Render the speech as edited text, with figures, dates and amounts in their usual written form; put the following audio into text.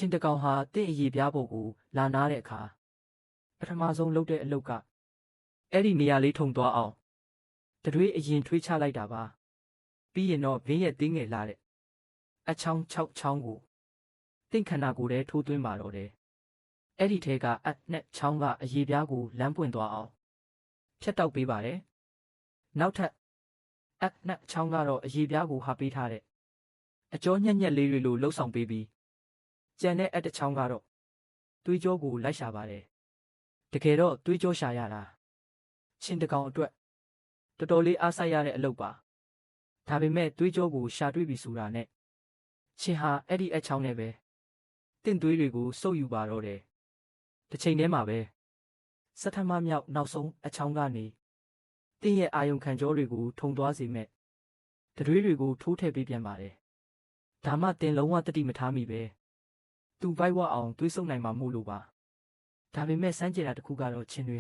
ချင်းတကောင်ဟာတင့်အရေးပြားဖို့ကိုလာနာတဲ့အခါပထမဆုံးလုပ်တဲ့အလုပ်ကအဲ့ဒီနေရာလေးထုံသွားအောင်တတွေးအရင်ထွေးချလိုက်တာပါပြီးရင်တော့ဘင်းရဲ့တင်းငယ်လာတဲ့အချောင်း6ချောင်းကိုတင့်ခန္ဓာကိုယ်ထဲထိုးသွင်းပါတော့တယ်အဲ့ဒီထဲကအနဲ့ချောင်းကအရေးပြားကိုလမ်းပွင့်သွားအောင်ဖြတ်တောက်ပေးပါတယ်နောက်ထပ်အနဲ့ချောင်းကတော့အရေးပြားကိုဟာပေးထားတဲ့အကျော်ညက်ညက်လေးတွေလိုလှုပ်ဆောင်ပေးပြီးကြံတဲ့အတစ်ချောင်းကတော့သွေးကြောကိုလိုက်ရှာပါတယ်တကယ်တော့သွေးကြောရှာရတာချင်းတကောင်အတွက်တော်တော်လေးအားစိုက်ရတဲ့အလုပ်ပါဒါပေမဲ့သွေးကြောကိုရှာတွေ့ပြီဆိုတာနဲ့ချင်းဟာအဲ့ဒီအချောင်းနဲ့ပဲတင့်သွေးတွေကိုစုပ်ယူပါတော့တယ်တစ်ချိန်တည်းမှာပဲစထမမြောက်နောက်ဆုံးအချောင်းကနေတင့်ရဲ့အာယုံခံကြောတွေကိုထုံသွားစေမဲ့တတွေးတွေကိုထိုးထည့်ပေးပြန်ပါတယ်ဒါမှတင်လုံးဝတတိမထားမိပဲသူ့ဘိုက်ဝအောင်သွေးဆုံနိုင်မှာမို့လို့ပါဒါပေမဲ့စမ်းကြယ်တာတစ်ခုကတော့ချင်းတွေ